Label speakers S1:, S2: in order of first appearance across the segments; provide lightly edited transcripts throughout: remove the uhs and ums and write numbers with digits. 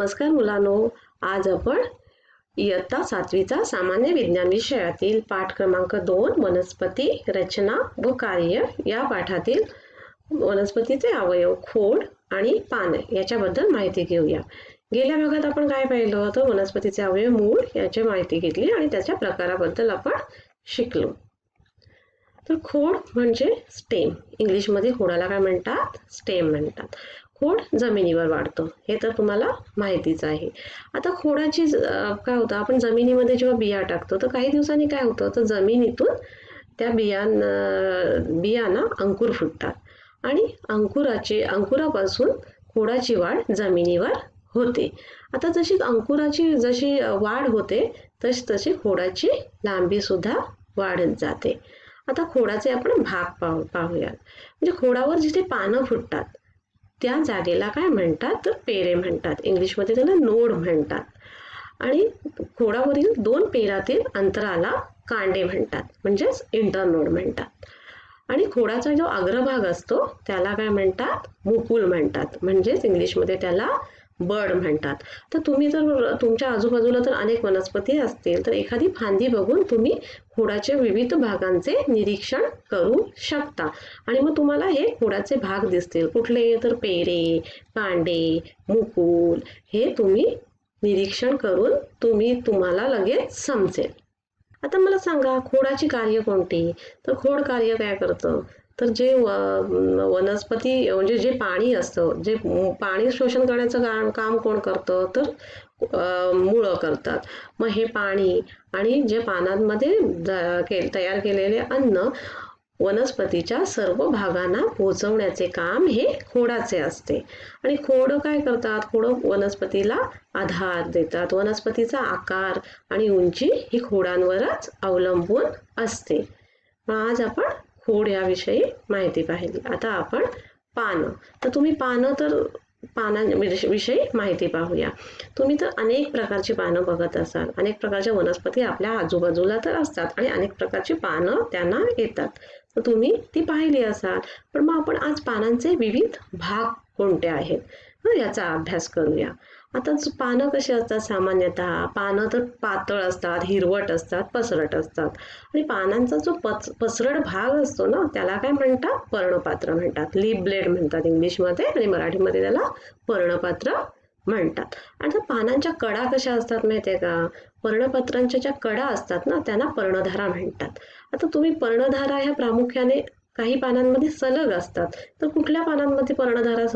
S1: नमस्कार मुलांनो, आज आपण इयत्ता 7वीचा सामान्य विज्ञान विषयातील पाठ क्रमांक 2 वनस्पती रचना व कार्य या पाठातील वनस्पतीचे अवयव, खोड आणि पाने याच्याबद्दल माहिती घेऊया. गेल्या भागात आपण काय पाहिलं होतं? वनस्पतीचे अवयव, मूळ याची माहिती घेतली आणि त्याच्या प्रकाराबद्दल आपण शिकलो. तर खोड म्हणजे स्टेम. इंग्लिशमध्ये खोडाला काय म्हणतात? स्टेम म्हणतात. खोड जमिनीवर वाढतो, हे तर तुम्हाला माहितीच आहे. आता खोडाची काय होतं, आपण जमिनीमध्ये जेव्हा बिया टाकतो तर काही दिवसांनी काय होतं, तर जमिनीतून त्या बियांना अंकुर फुटतात आणि अंकुरापासून खोडाची वाढ जमिनीवर होते. आता जशी वाढ होते तशी खोडाची लांबी सुद्धा वाढत जाते. आता खोडाचे आपण भाग पाहूया. म्हणजे खोडावर जिथे पानं फुटतात त्या जागेला काय म्हणतात, तर पेरे म्हणतात. इंग्लिशमध्ये त्याला नोड म्हणतात. आणि खोडावरील 2 पेरातील अंतराला कांडे म्हणतात, म्हणजेच इंटरनोड म्हणतात. आणि खोडाचा जो अग्रभाग असतो त्याला काय म्हणतात, मुकुल म्हणतात, म्हणजेच इंग्लिशमध्ये त्याला बड म्हणतात. तर तुम्ही जर तुमच्या आजूबाजूला तर अनेक वनस्पती असतील तर एखादी फांदी बघून तुम्ही खोडाच्या विविध भागांचे निरीक्षण करू शकता आणि मग तुम्हाला हे खोडाचे भाग दिसतील. कुठले? तर पेरे, कांडे, मुकुल हे तुम्ही निरीक्षण करून तुम्हाला लगेच समजेल. आता मला सांगा, खोडाची कार्य कोणती? तर खोड कार्य काय करतं, तर जे वनस्पती म्हणजे जे पाणी असतं, जे पाणी शोषण करण्याचं काम कोण करतं, तर मुळं करतात. मग हे पाणी आणि जे पानांमध्ये तयार केलेले अन्न वनस्पतीच्या सर्व भागांना पोहोचवण्याचे काम हे खोडाचे असते. आणि खोड काय करतात, खोड वनस्पतीला आधार देतात. वनस्पतीचा आकार आणि उंची ही खोडांवरच अवलंबून असते. आज आपण खोड याविषयी माहिती पाहिली. आता आपण पानं, तर तुम्ही पानांविषयी माहिती पाहूया. तुम्ही तर अनेक प्रकारची पानं बघत असाल. अनेक प्रकारच्या वनस्पती आपल्या आजूबाजूला तर असतात आणि अनेक प्रकारची पानं त्यांना येतात, तर तुम्ही ती पाहिली असाल. पण मग आपण आज पानांचे विविध भाग कोणते आहेत याचा अभ्यास करूया. आता पानं कशी असतात? सामान्यतः पानं तर पातळ असतात, हिरवट असतात, पसरट असतात. आणि पानांचा जो पसरट भाग असतो ना त्याला काय म्हणतात? पर्णपात्र म्हणतात. लीफ ब्लेड म्हणतात इंग्लिशमध्ये आणि मराठीमध्ये त्याला पर्णपात्र म्हणतात. आता पानांच्या कडा कशा असतात माहितीये का? पर्णपत्रांच्या ज्या कडा असतात ना त्यांना पर्णधारा म्हणतात. आता तुम्ही पर्णधारा ह्या प्रामुख्याने काही पानांमध्ये सलग असतात, तर कुठल्या पानांमध्ये पर्णधारा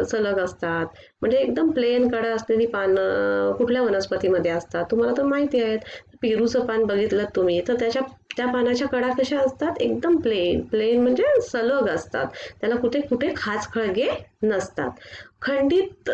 S1: सलग असतात? म्हणजे एकदम प्लेन कडा असलेली पानं कुठल्या वनस्पतीमध्ये असतात? तुम्हाला तर माहिती आहेत. पेरूचं पान बघितलं तुम्ही तर त्या पानाच्या कडा कशा असतात? एकदम प्लेन म्हणजे सलग असतात. त्याला कुठे खाचखळगे नसतात. खंडित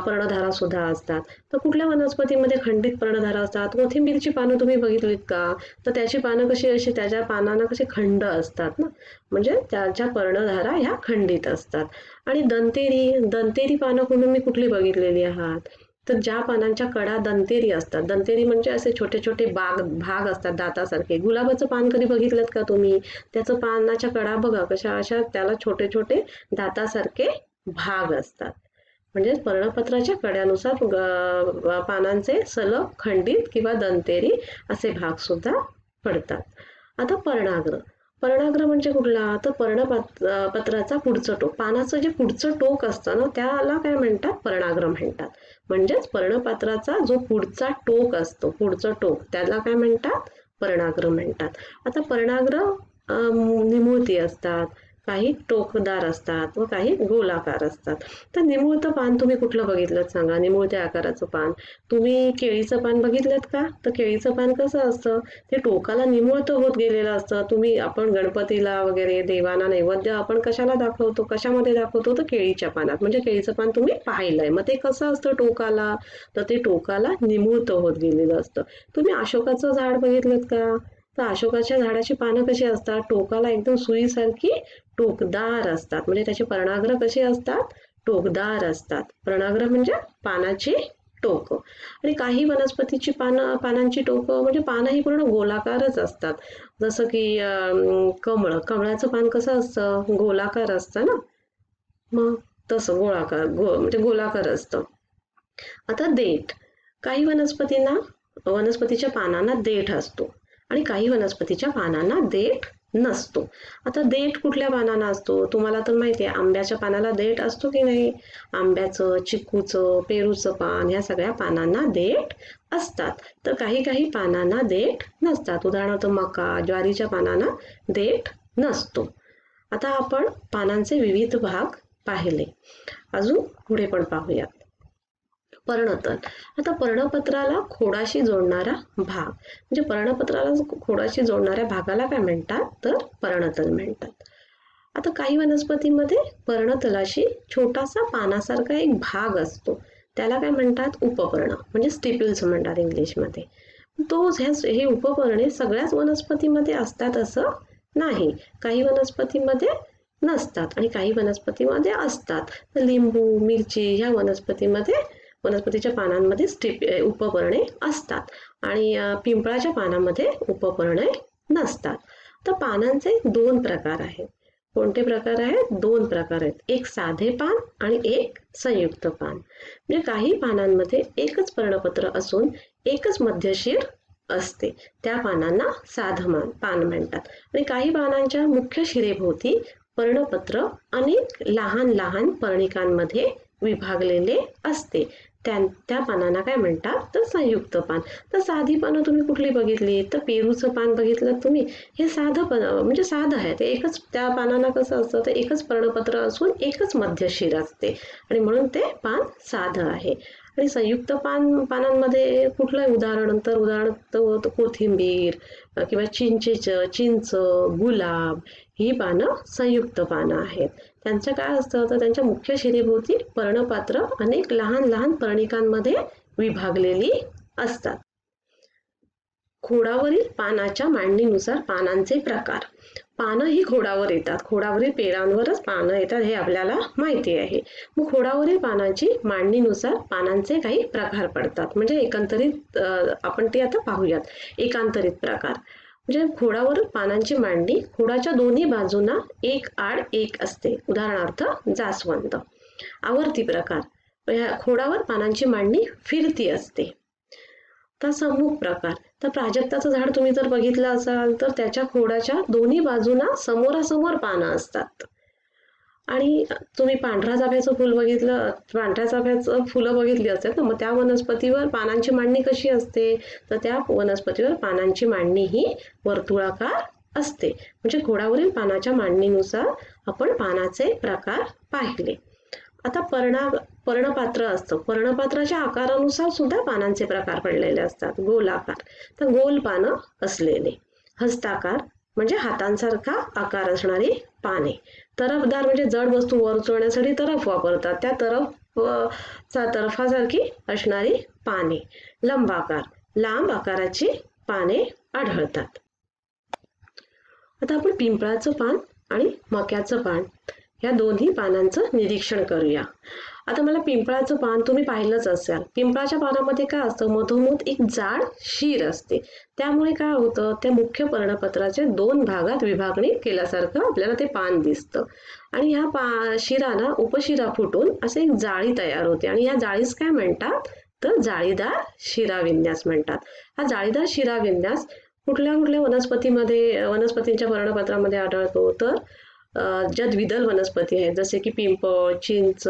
S1: पर्णधारा सुद्धा असतात. तर कुठल्या वनस्पतीमध्ये खंडित पर्णधारा असतात? कोथिंबीरची पानं तुम्ही बघितलीत का? तर त्याची पानं कशी त्याच्या पानांना कसे खंड असतात ना, म्हणजे त्याच्या पर्णधारा ह्या खंडित असतात. आणि दंतेरी पानं तुम्ही कुठली बघितलेली आहात? तर ज्या पानांच्या कडा दंतेरी असतात. दंतेरी म्हणजे असे छोटे छोटे भाग असतात दातासारखे. गुलाबाचं पान कधी बघितलं का तुम्ही? त्याचं पानाच्या कडा बघा कशा अशा त्याला छोटे छोटे दातासारखे भाग असतात. म्हणजे पर्णपत्राच्या कड्यानुसार पानांचे सलग, खंडित किंवा दंतेरी असे भाग सुद्धा पडतात. आता पर्णाग्र म्हणजे कुठला? तर पर्णपत्राचा पुढचं टोक, पानाचं जे पुढचं टोक असतं ना त्याला काय म्हणतात? पर्णाग्र म्हणतात. म्हणजेच पर्णपत्राचा जो पुढचा टोक असतो, पुढचं टोक, त्याला काय म्हणतात? पर्णाग्र म्हणतात. आता पर्णाग्र निमुळती असतात, काही टोकदार असतात व काही गोलाकार असतात. तर निमुळतं पान तुम्ही कुठलं बघितलं सांगा? निमुळत्या आकाराचं पान तुम्ही केळीचं पान बघितलं का? तर केळीचं पान कसं असतं? ते टोकाला निमुळतं होत गेलेलं असतं. आपण गणपतीला वगैरे देवांना नैवेद्य आपण कशामध्ये दाखवतो? तर केळीच्या पानात. म्हणजे केळीचं पान तुम्ही पाहिलंय. मग ते कसं असतं टोकाला? तर ते टोकाला निमुळतं होत गेलेलं असतं. तुम्ही अशोकाचं झाड बघितलं का? तर अशोकाच्या झाडाची पानं कशी असतात? टोकाला एकदम सुईसारखी टोकदार असतात. म्हणजे त्याचे पर्णाग्र कसे असतात? टोकदार असतात. पर्णाग्र म्हणजे पानाची टोक. आणि काही वनस्पतीची पानांची टोक म्हणजे पानं ही पूर्ण गोलाकारच असतात. जसं की कमळाचं पान कसं असतं? गोलाकार असतं ना. मग तसं म्हणजे गोलाकार असतं. आता देठ, काही वनस्पतीच्या पानांना देठ असतो आणि काही वनस्पतीच्या पानांना देठ नसतो. आता देठ कुठल्या पानांना असतो? तुम्हाला तर माहिती आहे, आंब्याच्या पानाला देठ असतो की नाही? आंब्याचं, चिकूचं, पेरूचं पान ह्या सगळ्या पानांना देठ असतात. तर काही काही पानांना देठ नसतात. उदाहरणार्थ मका, ज्वारीच्या पानांना देठ नसतो. आता आपण पानांचे विविध भाग पाहिले. अजून पुढे पण पाहूयात. पर्णतल. आता पर्णपत्राला खोडाशी जोडणारा भाग, म्हणजे पर्णपत्राला खोडाशी जोडणाऱ्या भागाला काय म्हणतात? तर पर्णतल म्हणतात. आता काही वनस्पतीमध्ये पर्णतलाशी छोटासा पानासारखा एक भाग असतो, त्याला काय म्हणतात? उपपर्ण, म्हणजे स्टिप्युल्स म्हणतात इंग्लिशमध्ये. हे उपपर्णे सगळ्याच वनस्पतीमध्ये असतात असं नाही. काही वनस्पतीमध्ये नसतात आणि काही वनस्पतीमध्ये असतात. तर लिंबू, मिरची ह्या वनस्पतीच्या पानांमध्ये उपपर्णे असतात आणि पिंपळाच्या पानामध्ये उपपर्णे नसतात. तर पानांचे 2 प्रकार आहेत. कोणते प्रकार आहेत? 2 प्रकार आहेत. एक साधे पान आणि एक संयुक्त पान. म्हणजे काही पानांमध्ये एकच पर्णपत्र असून एकच मध्यशीर असते, त्या पानांना साधं पान म्हणतात. आणि काही पानांच्या मुख्य शिरेभोवती पर्णपत्र अनेक लहान लहान पर्णिकांमध्ये विभागलेले असते, त्या पानांना काय म्हणतात? तर संयुक्त पान. तर साधी पानं तुम्ही कुठली बघितली? तर पेरूचं पान बघितलं तुम्ही, हे साधं पान, म्हणजे साधं आहे ते. एकच त्या पानांना कसं असतं? तर एकच पर्णपत्र असून एकच मध्यशीर असते आणि म्हणून ते पान साधं आहे. आणि संयुक्त पानांमध्ये कुठलं उदाहरण? तर उदाहरण कोथिंबीर किंवा चिंच, गुलाब ही पानं संयुक्त पानं आहेत. त्यांचं काय असतं? तर त्यांच्या मुख्य शिरेभोवती पर्णपात्र अनेक लहान लहान पर्णिकांमध्ये विभागलेली असतात. खोडावरील पानाच्या मांडणीनुसार पानांचे प्रकार. पानं ही खोडावर येतात, खोडावरील पेरांवरच पानं येतात हे आपल्याला माहिती आहे. मग खोडावरील पानांची मांडणीनुसार पानांचे काही प्रकार पडतात. म्हणजे एकंदरीत आपण ते आता पाहूयात. एकांतरित प्रकार म्हणजे खोडावर पानांची मांडणी खोडाच्या दोन्ही बाजूंना एक आड एक असते. उदाहरणार्थ जास्वंद. आवर्ती प्रकार, खोडावर पानांची मांडणी फिरती असते. तर सम्मुख प्रकार, तर प्राजक्ताचं झाड तुम्ही जर बघितलं असाल तर त्याच्या खोडाच्या दोन्ही बाजूंना समोरासमोर पानं असतात. आणि तुम्ही पांढऱ्या चाफ्याचं फुलं बघितली असेल तर मग त्या वनस्पतीवर पानांची मांडणी कशी असते? तर त्या वनस्पतीवर पानांची मांडणी ही वर्तुळाकार असते. म्हणजे खोडावरील पानाच्या मांडणीनुसार आपण पानाचे प्रकार पाहिले. आता पर्णपात्र असतं. पर्णपात्राच्या आकारानुसार सुद्धा पानांचे प्रकार पडलेले असतात. गोलाकार, तर गोल पानं असलेले. हस्ताकार म्हणजे हातांसारखा आकार असणारी पाने. तरफदार म्हणजे जड वस्तू वर उचलण्यासाठी तरफ वापरतात, त्या तरफासारखी असणारी पाने. लंबाकार, लांब आकाराची पाने आढळतात. आता आपण पिंपळाचं पान आणि मक्याचं पान या दोन्ही पानांचं निरीक्षण करूया. आता मला पिंपळाचं पान तुम्ही पाहिलंच असेल. पिंपळाच्या पानामध्ये काय असतं? मधोमध एक जाड शीर असते. त्यामुळे काय होतं? त्या मुख्य पर्णपत्राचे 2 भागात विभागणी केल्यासारखं आपल्याला ते पान दिसतं. आणि ह्या शिराला उपशिरा फुटून असे एक जाळी तयार होते आणि या जाळीस काय म्हणतात? तर जाळीदार शिराविन्यास म्हणतात. हा जाळीदार शिराविन्यास कुठल्या कुठल्या वनस्पतींच्या पर्णपत्रामध्ये आढळतो? तर ज्या द्विदल वनस्पती आहेत जसे की पिंपळ, चिंच,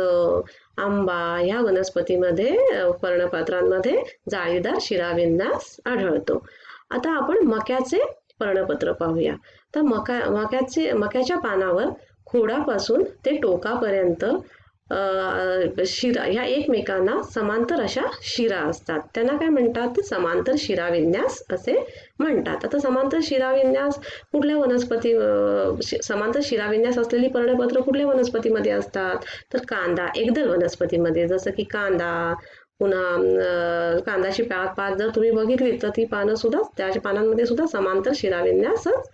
S1: आंबा ह्या वनस्पतीमध्ये पर्णपत्रांमध्ये जाळीदार शिराविन्यास आढळतो. आता आपण मक्याचे पर्णपत्र पाहूया. तर मक्याच्या पानावर खोडापासून ते टोकापर्यंत शिरा ह्या एकमेकांना समांतर अशा शिरा असतात. त्यांना काय म्हणतात? ते समांतर शिराविन्यास असे म्हणतात. आता समांतर शिराविन्यास असलेली पर्णपत्र कुठल्या वनस्पतीमध्ये असतात? तर कांदा, एकदल वनस्पतीमध्ये, जसं की कांदा, पुन्हा कांदाची पात जर तुम्ही बघितली तर ती पानं सुद्धा, त्याच्या पानांमध्ये सुद्धा समांतर शिराविन्यासच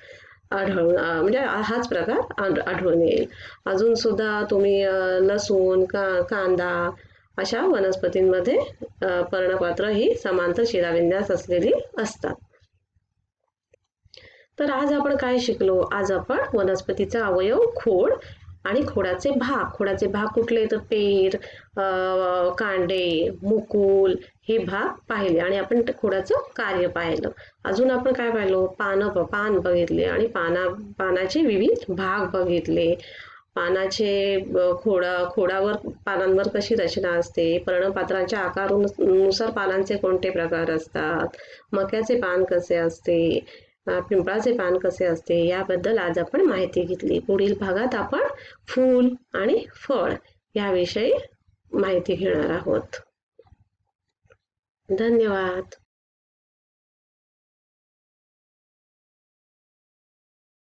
S1: म्हणजे हाच प्रकार आढळून येईल. अजून सुद्धा तुम्ही लसूण, कांदा अशा वनस्पतींमध्ये पर्णपत्र ही समांतर शिराविन्यास असलेली असतात. तर आज आपण काय शिकलो? आज आपण वनस्पतीचा अवयव खोड आणि खोडाचे भाग कुठले, तर पेर, कांडे, मुकुल हे भाग पाहिले आणि आपण खोडाचं कार्य पाहिलं. अजून आपण काय पाहिलं, पान बघितले आणि पानाचे विविध भाग बघितले. खोडावर पानांवर कशी रचना असते, पर्णपात्रांच्या आकारानुसार पानांचे कोणते प्रकार असतात, मक्याचे पान कसे असते, पिंपळाचे पान कसे असते, याबद्दल आज आपण माहिती घेतली. पुढील भागात आपण फूल आणि फळ याविषयी माहिती घेणार आहोत. धन्यवाद.